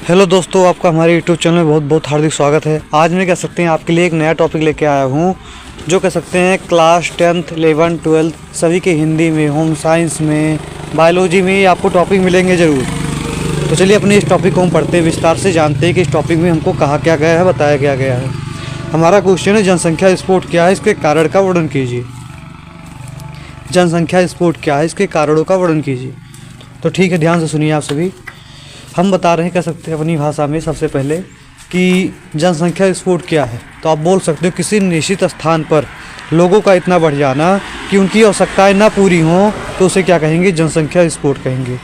Hello दोस्तों, आपका हमारे यूट्यूब चैनल में बहुत बहुत हार्दिक स्वागत है। आज मैं कह सकते हैं आपके लिए एक नया टॉपिक लेके आया हूँ, जो कह सकते हैं क्लास 10th 11th 12th सभी के हिंदी में, होम साइंस में, बायोलॉजी में आपको टॉपिक मिलेंगे ज़रूर। तो चलिए अपने इस टॉपिक को हम पढ़ते हैं, विस्तार से जानते हैं कि इस टॉपिक में हमको कहा क्या गया है, बताया क्या गया है। हमारा क्वेश्चन है जनसंख्या स्फोट क्या है, इसके कारण का वर्णन कीजिए। जनसंख्या स्फोट क्या है, इसके कारणों का वर्णन कीजिए। तो ठीक है, ध्यान से सुनिए आप सभी। हम बता रहे हैं, कह सकते हैं अपनी भाषा में सबसे पहले कि जनसंख्या स्फोट क्या है। तो आप बोल सकते हो किसी निश्चित स्थान पर लोगों का इतना बढ़ जाना कि उनकी आवश्यकताएं ना पूरी हों, तो उसे क्या कहेंगे, जनसंख्या स्फोट कहेंगे।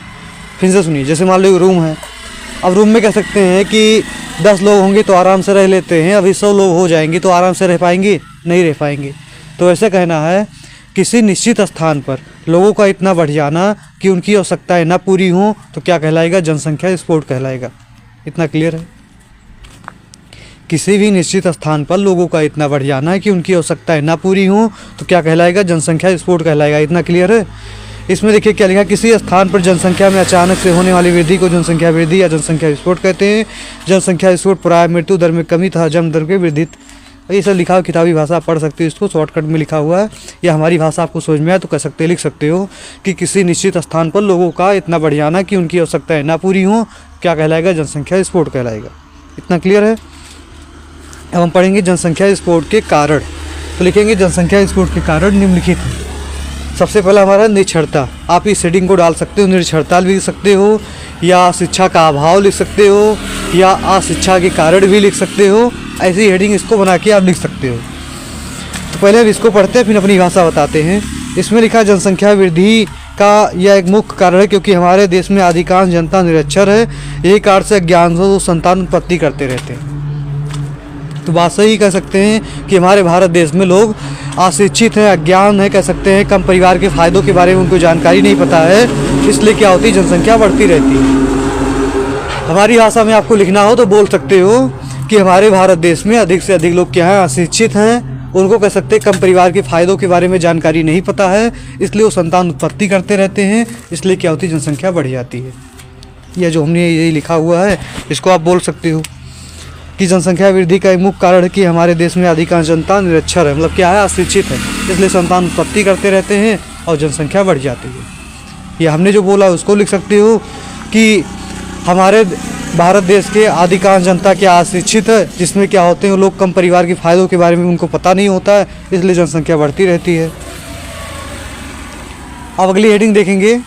फिर से सुनिए, जैसे मान लो रूम है, अब रूम में कह सकते हैं कि 10 लोग होंगे तो आराम से रह लेते हैं, अभी 100 लोग हो जाएंगे तो आराम से रह पाएंगे, नहीं रह पाएंगे। तो ऐसे कहना है किसी निश्चित स्थान पर लोगों का इतना बढ़ जाना कि उनकी आवश्यकताएं ना पूरी हों, तो क्या कहलाएगा, जनसंख्या स्फोट कहलाएगा। इतना क्लियर है। किसी भी निश्चित स्थान पर लोगों का इतना बढ़ जाना है कि उनकी आवश्यकताएं ना पूरी हों, तो क्या कहलाएगा, जनसंख्या स्फोट कहलाएगा। इतना क्लियर है। इसमें देखिए क्या लिखा, किसी स्थान पर जनसंख्या में अचानक से होने वाली वृद्धि को जनसंख्या वृद्धि या जनसंख्या विस्फोट कहते हैं। जनसंख्या स्फोट प्राय मृत्यु दर में कमी तथा जन्म दर के वृद्धि, ये सब लिखा हुआ, किताबी भाषा आप पढ़ सकते हो, इसको शॉर्टकट में लिखा हुआ है, या हमारी भाषा आपको समझ में आए तो कह सकते लिख सकते हो कि किसी निश्चित स्थान पर लोगों का इतना बढ़ जाना कि उनकी आवश्यकताएं ना पूरी हों, क्या कहलाएगा, जनसंख्या स्फोट कहलाएगा। इतना क्लियर है। अब हम पढ़ेंगे जनसंख्या स्फोट के कारण। तो लिखेंगे जनसंख्या स्फोट के कारण निम्नलिखित हैं। सबसे पहला हमारा निरक्षरता। आप इस हेडिंग को डाल सकते हो, निरक्षरता लिख सकते हो, या शिक्षा का अभाव लिख सकते हो, या अशिक्षा के कारण भी लिख सकते हो। ऐसी हेडिंग इसको बना के आप लिख सकते हो। तो पहले अब इसको पढ़ते हैं, फिर अपनी भाषा बताते हैं। इसमें लिखा जनसंख्या वृद्धि का यह एक मुख्य कारण है क्योंकि हमारे देश में अधिकांश जनता निरक्षर है। यही कारण से अज्ञान से संतान उत्पत्ति करते रहते हैं। तो बात सही कह सकते हैं कि हमारे भारत देश में लोग अशिक्षित हैं, अज्ञान है, कह सकते हैं कम परिवार के फायदों के बारे में उनको जानकारी नहीं पता है, इसलिए क्या होती है, जनसंख्या बढ़ती रहती है। हमारी भाषा में आपको लिखना हो तो बोल सकते हो कि हमारे भारत देश में अधिक से अधिक लोग क्या हैं, अशिक्षित हैं, उनको कह सकते हैं कम परिवार के फायदों के बारे में जानकारी नहीं पता है, इसलिए वो संतान उत्पत्ति करते रहते हैं, इसलिए क्या होती है, जनसंख्या बढ़ जाती है। यह जो हमने यही लिखा हुआ है, इसको आप बोल सकते हो कि जनसंख्या वृद्धि का एक मुख्य कारण है कि हमारे देश में अधिकांश जनता निरक्षर है, मतलब क्या है, अशिक्षित है, इसलिए संतान उत्पत्ति करते रहते हैं और जनसंख्या बढ़ जाती है। या हमने जो बोला उसको लिख सकते हो कि हमारे भारत देश के अधिकांश जनता क्या अशिक्षित है, जिसमें क्या होते हैं, लोग कम परिवार के फायदों के बारे में उनको पता नहीं होता है, इसलिए जनसंख्या बढ़ती रहती है। अब अगली हेडिंग देखेंगे,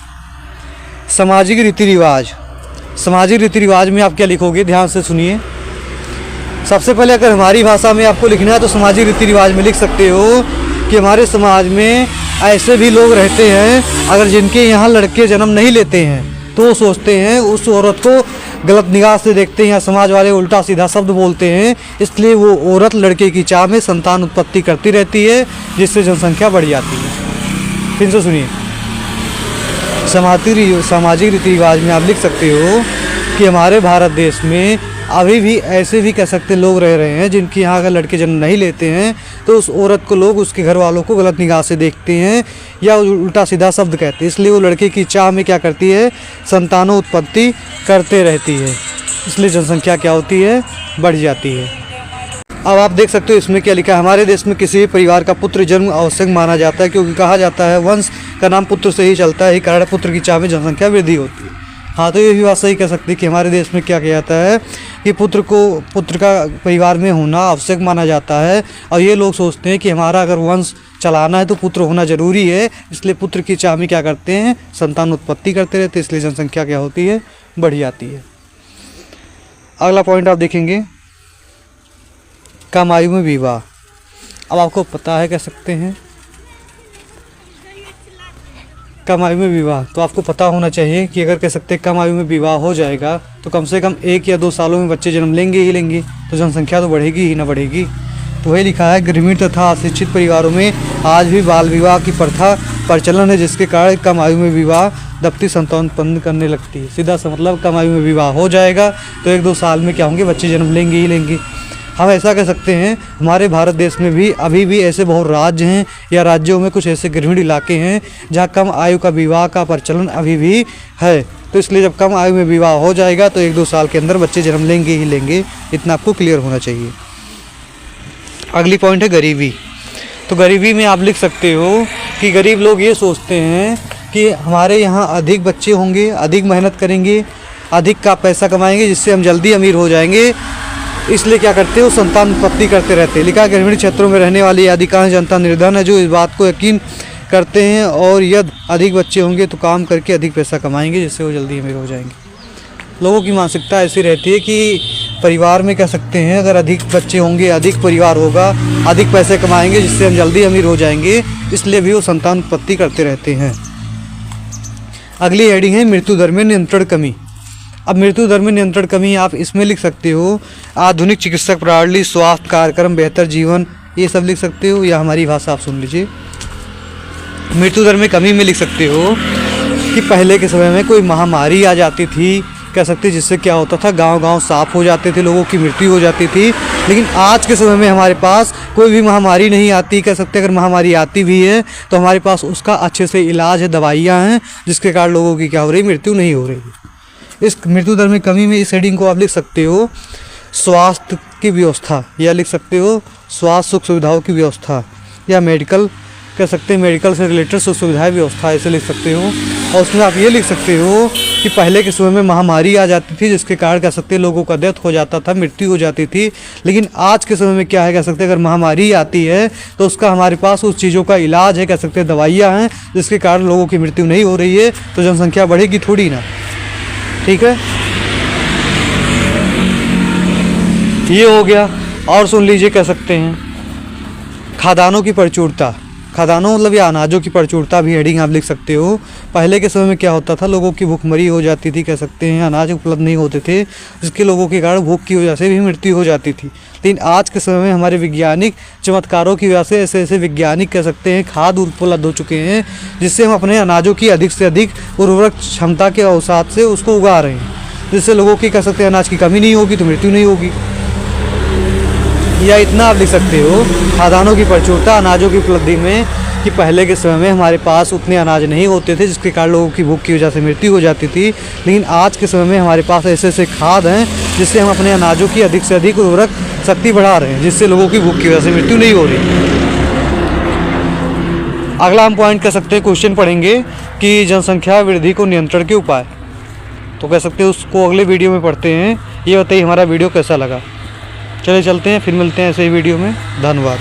सामाजिक रीति रिवाज। सामाजिक रीति रिवाज में आप क्या लिखोगे, ध्यान से सुनिए। सबसे पहले अगर हमारी भाषा में आपको लिखना है तो सामाजिक रीति रिवाज में लिख सकते हो कि हमारे समाज में ऐसे भी लोग रहते हैं, अगर जिनके यहाँ लड़के जन्म नहीं लेते हैं तो वो सोचते हैं उस औरत को गलत निगाह से देखते हैं, या समाज वाले उल्टा सीधा शब्द बोलते हैं, इसलिए वो औरत लड़के की चाह में संतान उत्पत्ति करती रहती है, जिससे जनसंख्या बढ़ जाती है। फिर से सुनिए, सामाजिक रीति रिवाज में आप लिख सकते हो कि हमारे भारत देश में अभी भी ऐसे भी कह सकते लोग रह रहे हैं जिनके यहाँ अगर लड़के जन्म नहीं लेते हैं तो उस औरत को लोग उसके घर वालों को गलत निगाह से देखते हैं या उल्टा सीधा शब्द कहते हैं, इसलिए वो लड़के की चाह में क्या करती है, संतानों उत्पत्ति करते रहती है, इसलिए जनसंख्या क्या होती है, बढ़ जाती है। अब आप देख सकते हो इसमें क्या लिखा है, हमारे देश में किसी भी परिवार का पुत्र जन्म आवश्यक माना जाता है क्योंकि कहा जाता है वंश का नाम पुत्र से ही चलता है, यही कारण पुत्र की चाह में जनसंख्या वृद्धि होती है। हाँ, तो ये भी बात सही कह सकते हैं कि हमारे देश में क्या किया जाता है कि पुत्र का परिवार में होना आवश्यक माना जाता है, और ये लोग सोचते हैं कि हमारा अगर वंश चलाना है तो पुत्र होना जरूरी है, इसलिए पुत्र की चाह में क्या करते हैं, संतान उत्पत्ति करते रहते हैं, इसलिए जनसंख्या क्या होती है, बढ़ जाती है। अगला पॉइंट आप देखेंगे, कम आयु में विवाह। अब आपको पता है, कह सकते हैं कम आयु में विवाह, तो आपको पता होना चाहिए कि अगर कह सकते हैं कम आयु में विवाह हो जाएगा तो कम से कम 1 या 2 सालों में बच्चे जन्म लेंगे ही लेंगे, तो जनसंख्या तो बढ़ेगी ही ना बढ़ेगी। तो वही लिखा है, ग्रामीण तथा अशिक्षित परिवारों में आज भी बाल विवाह की प्रथा प्रचलन है, जिसके कारण कम आयु में विवाह दंपति संतान उत्पन्न करने लगती है। सीधा सा मतलब कम आयु में विवाह हो जाएगा तो 1-2 साल में क्या होंगे, बच्चे जन्म लेंगे ही लेंगे। हम ऐसा कह सकते हैं हमारे भारत देश में भी अभी भी ऐसे बहुत राज्य हैं या राज्यों में कुछ ऐसे ग्रामीण इलाके हैं जहाँ कम आयु का विवाह का प्रचलन अभी भी है। तो इसलिए जब कम आयु में विवाह हो जाएगा तो 1-2 साल के अंदर बच्चे जन्म लेंगे ही लेंगे, इतना आपको क्लियर होना चाहिए। अगली पॉइंट है गरीबी। तो गरीबी में आप लिख सकते हो कि गरीब लोग ये सोचते हैं कि हमारे यहाँ अधिक बच्चे होंगे, अधिक मेहनत करेंगे, अधिक का पैसा कमाएंगे जिससे हम जल्दी अमीर हो जाएंगे, इसलिए क्या करते हैं वो संतान उत्पत्ति करते रहते हैं। लिखा ग्रामीण क्षेत्रों में रहने वाली अधिकांश जनता निर्धन है जो इस बात को यकीन करते हैं और यदि अधिक बच्चे होंगे तो काम करके अधिक पैसा कमाएंगे जिससे वो जल्दी अमीर हो जाएंगे। लोगों की मानसिकता ऐसी रहती है कि परिवार में कह सकते हैं अगर अधिक बच्चे होंगे, अधिक परिवार होगा, अधिक पैसे कमाएंगे जिससे हम जल्दी अमीर हो जाएंगे, इसलिए भी वो संतान उत्पत्ति करते रहते हैं। अगली हेडिंग है मृत्यु दर में नियंत्रण कमी। अब मृत्यु दर में नियंत्रण कमी आप इसमें लिख सकते हो आधुनिक चिकित्सक प्रणाली, स्वास्थ्य कार्यक्रम, बेहतर जीवन, ये सब लिख सकते हो, या हमारी भाषा आप सुन लीजिए। मृत्यु दर में कमी में लिख सकते हो कि पहले के समय में कोई महामारी आ जाती थी, कह सकते जिससे क्या होता था गांव-गांव साफ हो जाते थे, लोगों की मृत्यु हो जाती थी। लेकिन आज के समय में हमारे पास कोई भी महामारी नहीं आती, कह सकते अगर महामारी आती भी है तो हमारे पास उसका अच्छे से इलाज है, दवाइयाँ हैं, जिसके कारण लोगों की क्या हो रही, मृत्यु नहीं हो रही। इस मृत्यु दर में कमी में इस हेडिंग को आप लिख सकते हो स्वास्थ्य की व्यवस्था, या लिख सकते हो स्वास्थ्य सुख सुविधाओं की व्यवस्था, या मेडिकल कह सकते हैं मेडिकल से रिलेटेड सुख सुविधाएँ व्यवस्था, ऐसे लिख सकते हो। और उसमें आप ये लिख सकते हो कि पहले के समय में महामारी आ जाती थी जिसके कारण कह सकते हैं लोगों का डेथ हो जाता था, मृत्यु हो जाती थी। लेकिन आज के समय में क्या है, कह सकते हैं अगर महामारी आती है तो उसका हमारे पास उस चीज़ों का इलाज है, कह सकते हैं दवाइयाँ हैं, जिसके कारण लोगों की मृत्यु नहीं हो रही है, तो जनसंख्या बढ़ेगी थोड़ी ना। ठीक है, ये हो गया। और सुन लीजिए, कह सकते हैं खाद्यान्नों की प्रचुरता। खाद्यान्नों मतलब या अनाजों की प्रचुरता भी हेडिंग आप लिख सकते हो। पहले के समय में क्या होता था, लोगों की भूखमरी हो जाती थी, कह सकते हैं अनाज उपलब्ध नहीं होते थे, जिसके लोगों के कारण भूख की वजह से भी मृत्यु हो जाती थी। लेकिन आज के समय में हमारे वैज्ञानिक चमत्कारों की वजह से ऐसे ऐसे वैज्ञानिक कह सकते हैं खाद उपलब्ध हो चुके हैं, जिससे हम अपने अनाजों की अधिक से अधिक उर्वरक क्षमता के अवसाद से उसको उगा रहे हैं, जिससे लोगों की कह सकते हैं अनाज की कमी नहीं होगी तो मृत्यु नहीं होगी। या इतना आप लिख सकते हो खाद्यान्नों की प्रचुरता अनाजों की उपलब्धि में कि पहले के समय में हमारे पास उतने अनाज नहीं होते थे, जिसके कारण लोगों की भूख की वजह से मृत्यु हो जाती थी। लेकिन आज के समय में हमारे पास ऐसे ऐसे खाद हैं जिससे हम अपने अनाजों की अधिक से अधिक उर्वरक शक्ति बढ़ा रहे हैं, जिससे लोगों की भूख की वजह से मृत्यु नहीं हो रही। अगला हम पॉइंट कह सकते हैं, क्वेश्चन पढ़ेंगे कि जनसंख्या वृद्धि को नियंत्रण के उपाय। तो कह सकते हैं उसको अगले वीडियो में पढ़ते हैं। ये बताइए हमारा वीडियो कैसा लगा। चलिए चलते हैं, फिर मिलते हैं ऐसे ही वीडियो में। धन्यवाद।